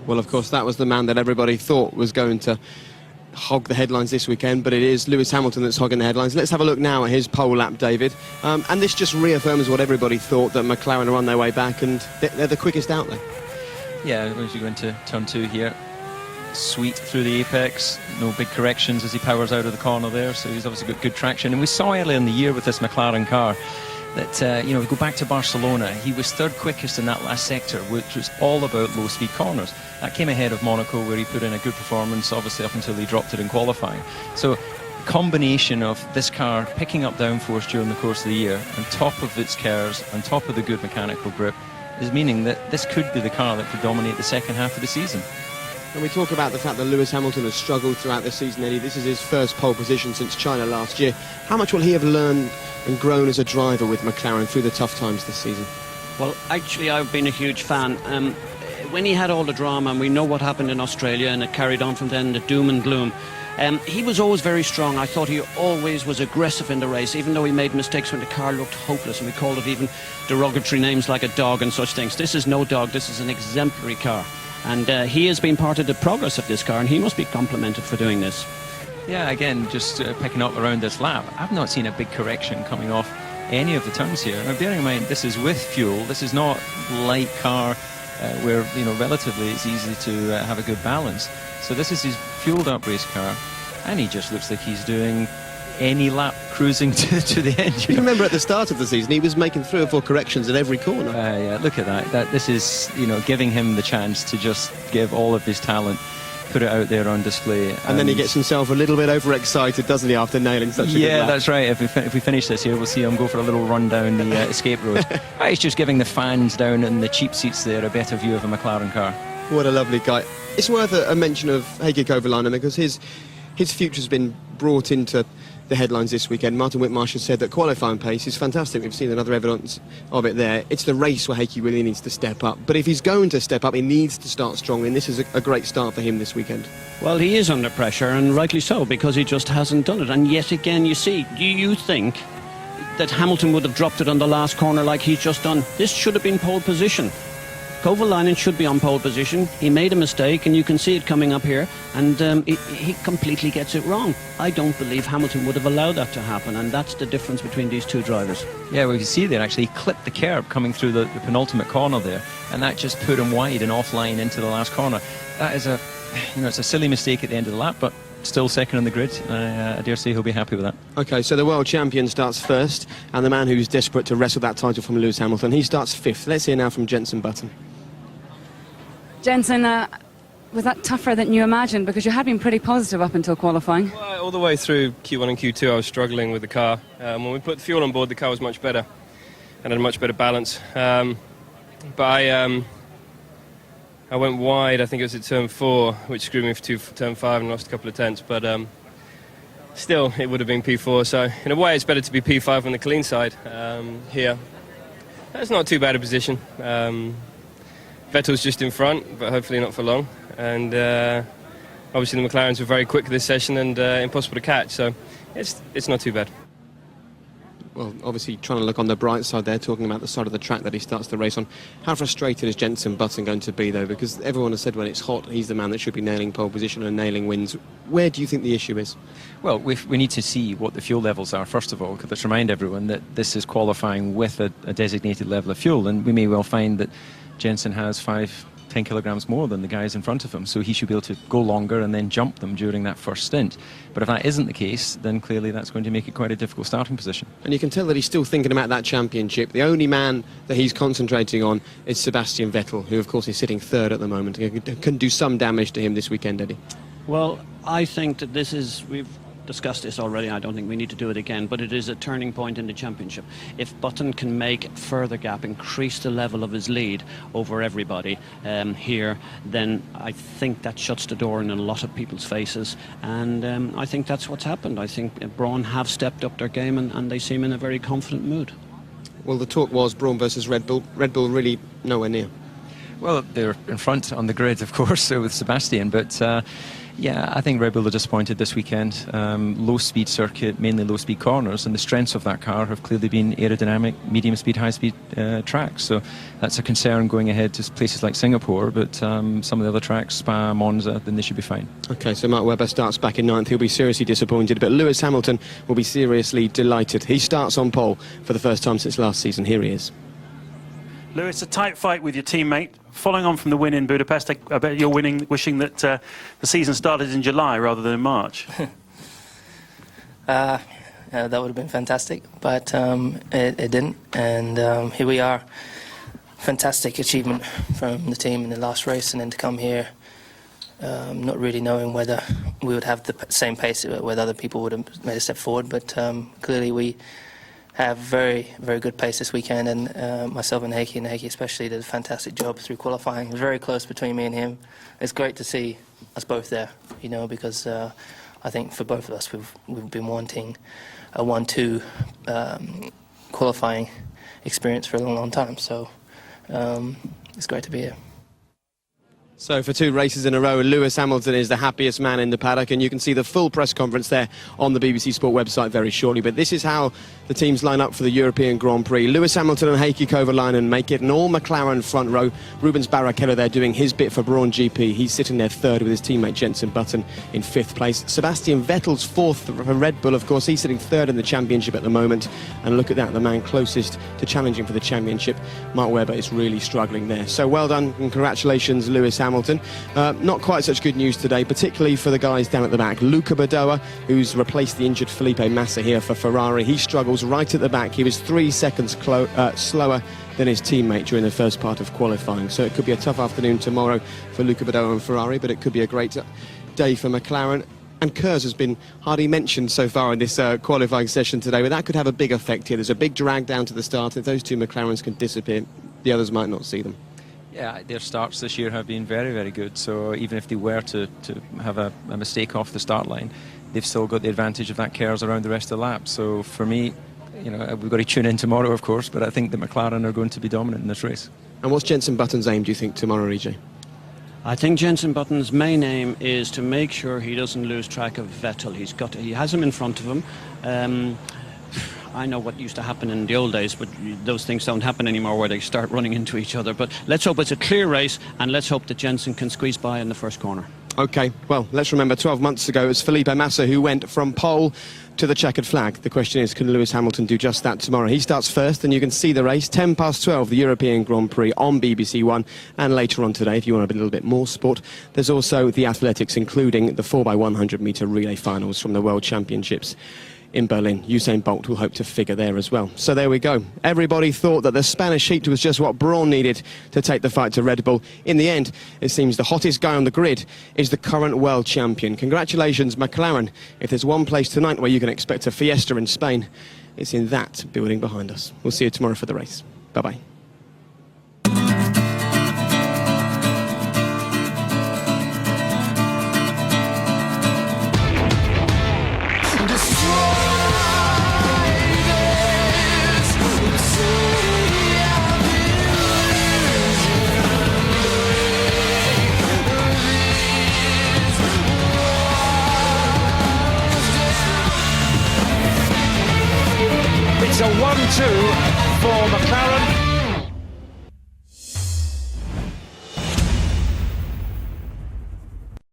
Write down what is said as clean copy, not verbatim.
Well, of course, that was the man that everybody thought was going to hog the headlines this weekend, but it is Lewis Hamilton that's hogging the headlines. Let's have a look now at his pole lap, David. And this just reaffirms what everybody thought, that McLaren are on their way back, and they're the quickest out there. Yeah, as you go into turn 2 here, sweet through the apex, no big corrections as he powers out of the corner there, so he's obviously got good traction. And we saw earlier in the year with this McLaren car that, we go back to Barcelona, he was third quickest in that last sector, which was all about low-speed corners. That came ahead of Monaco, where he put in a good performance, obviously up until he dropped it in qualifying. So, combination of this car picking up downforce during the course of the year, on top of its curves, on top of the good mechanical grip, is meaning that this could be the car that could dominate the second half of the season. And we talk about the fact that Lewis Hamilton has struggled throughout the season, Eddie. This is his first pole position since China last year. How much will he have learned and grown as a driver with McLaren through the tough times this season? Well, actually, I've been a huge fan. When he had all the drama, and we know what happened in Australia, and it carried on from then, the doom and gloom, he was always very strong. I thought he always was aggressive in the race, even though he made mistakes when the car looked hopeless, and we called it even derogatory names like a dog and such things. This is no dog, this is an exemplary car. And he has been part of the progress of this car, and he must be complimented for doing this. Yeah, again, just picking up around this lap, I've not seen a big correction coming off any of the turns here. Now, bearing in mind, this is with fuel. This is not light car where, relatively it's easy to have a good balance. So this is his fueled-up race car, and he just looks like he's doing any lap cruising to the end. You remember at the start of the season, he was making 3 or 4 corrections at every corner. Yeah, look at that. This is, giving him the chance to just give all of his talent, put it out there on display. And then he gets himself a little bit overexcited, doesn't he, after nailing such a good lap? Yeah, that's right. If we finish this here, we'll see him go for a little run down the escape road. He's just giving the fans down in the cheap seats there a better view of a McLaren car. What a lovely guy. It's worth a mention of Heikki Kovalainen, because his future's been brought into the headlines this weekend. Martin Whitmarsh has said that qualifying pace is fantastic. We've seen another evidence of it there. It's the race where Heikki really needs to step up. But if he's going to step up, he needs to start strongly, and this is a great start for him this weekend. Well, he is under pressure, and rightly so, because he just hasn't done it. And yet again, you see, do you think that Hamilton would have dropped it on the last corner like he's just done? This should have been pole position. Kovalainen should be on pole position. He made a mistake, and you can see it coming up here, and he completely gets it wrong. I don't believe Hamilton would have allowed that to happen, and that's the difference between these two drivers. Yeah, well, you see there, actually, he clipped the curb coming through the penultimate corner there, and that just put him wide and offline into the last corner. That is it's a silly mistake at the end of the lap, but still second on the grid. I dare say he'll be happy with that. OK, so the world champion starts first, and the man who's desperate to wrestle that title from Lewis Hamilton, he starts 5th. Let's hear now from Jenson Button. Jenson, was that tougher than you imagined? Because you had been pretty positive up until qualifying. Well, all the way through Q1 and Q2 I was struggling with the car. When we put the fuel on board, the car was much better and had a much better balance. But I went wide, I think it was at turn 4, which screwed me for turn 5 and lost a couple of tenths. But still, it would have been P4. So in a way, it's better to be P5 on the clean side here. That's not too bad a position. Vettel's just in front, but hopefully not for long. And obviously the McLarens were very quick this session and impossible to catch, so it's not too bad. Well, obviously trying to look on the bright side there, talking about the side of the track that he starts the race on. How frustrated is Jenson Button going to be, though? Because everyone has said when it's hot, he's the man that should be nailing pole position and nailing wins. Where do you think the issue is? Well, we need to see what the fuel levels are, first of all, because let's remind everyone that this is qualifying with a designated level of fuel, and we may well find that Jenson has 5-10 kilograms more than the guys in front of him, so he should be able to go longer and then jump them during that first stint. But if that isn't the case, then clearly that's going to make it quite a difficult starting position. And you can tell that he's still thinking about that championship. The only man that he's concentrating on is Sebastian Vettel, who of course is sitting 3rd at the moment. It can do some damage to him this weekend, Eddie. Well, I think that we've discussed this already, I don't think we need to do it again, but it is a turning point in the championship. If Button can make further gap, increase the level of his lead over everybody here, then I think that shuts the door in a lot of people's faces, and I think that's what's happened. I think Brawn have stepped up their game, and they seem in a very confident mood. Well, the talk was Brawn versus Red Bull. Red Bull really nowhere near. Well, they're in front on the grid, of course, so with Sebastian, but yeah, I think Red Bull are disappointed this weekend. Low-speed circuit, mainly low-speed corners, and the strengths of that car have clearly been aerodynamic, medium-speed, high-speed tracks. So that's a concern going ahead to places like Singapore, but some of the other tracks, Spa, Monza, then they should be fine. OK, so Mark Webber starts back in 9th. He'll be seriously disappointed, but Lewis Hamilton will be seriously delighted. He starts on pole for the first time since last season. Here he is. Lewis, a tight fight with your teammate. Following on from the win in Budapest, I bet you're wishing that the season started in July rather than in March. That would have been fantastic, but it didn't. And here we are. Fantastic achievement from the team in the last race, and then to come here, not really knowing whether we would have the same pace, whether other people would have made a step forward. But clearly we have very, very good pace this weekend, and myself and Heikki especially did a fantastic job through qualifying. It was very close between me and him. It's great to see us both there, you know, because I think for both of us we've been wanting a 1-2 qualifying experience for a long, long time. So it's great to be here. So for 2 races in a row, Lewis Hamilton is the happiest man in the paddock, and you can see the full press conference there on the BBC Sport website very shortly. But this is how the teams line up for the European Grand Prix. Lewis Hamilton and Heikki Kovalainen make it an all-McLaren front row. Rubens Barrichello there doing his bit for Brawn GP. He's sitting there 3rd with his teammate Jenson Button in 5th place. Sebastian Vettel's 4th for Red Bull, of course. He's sitting 3rd in the championship at the moment. And look at that, the man closest to challenging for the championship, Mark Webber, is really struggling there. So well done and congratulations, Lewis Hamilton. Not quite such good news today, particularly for the guys down at the back. Luca Badoa, who's replaced the injured Felipe Massa here for Ferrari, he struggles right at the back. He was 3 seconds slower than his teammate during the first part of qualifying. So it could be a tough afternoon tomorrow for Luca Badoa and Ferrari, but it could be a great day for McLaren. And Kurz has been hardly mentioned so far in this qualifying session today, but that could have a big effect here. There's a big drag down to the start. If those 2 McLarens can disappear, the others might not see them. Yeah, their starts this year have been very, very good. So even if they were to have a mistake off the start line, they've still got the advantage of that chaos around the rest of the lap. So for me, you know, we've got to tune in tomorrow, of course, but I think the McLaren are going to be dominant in this race. And what's Jenson Button's aim, do you think, tomorrow, EJ? I think Jenson Button's main aim is to make sure he doesn't lose track of Vettel. He has him in front of him. I know what used to happen in the old days, but those things don't happen anymore where they start running into each other. But let's hope it's a clear race, and let's hope that Jenson can squeeze by in the first corner. OK, well, let's remember 12 months ago it was Felipe Massa who went from pole to the checkered flag. The question is, can Lewis Hamilton do just that tomorrow? He starts first, and you can see the race, 12:10, the European Grand Prix on BBC One. And later on today, if you want a little bit more sport, there's also the athletics, including the 4x100 metre relay finals from the World Championships in Berlin. Usain Bolt will hope to figure there as well. So there we go. Everybody thought that the Spanish heat was just what Brawn needed to take the fight to Red Bull. In the end, it seems the hottest guy on the grid is the current world champion. Congratulations, McLaren. If there's one place tonight where you can expect a fiesta in Spain, it's in that building behind us. We'll see you tomorrow for the race. Bye-bye. It's a 1-2 for McLaren.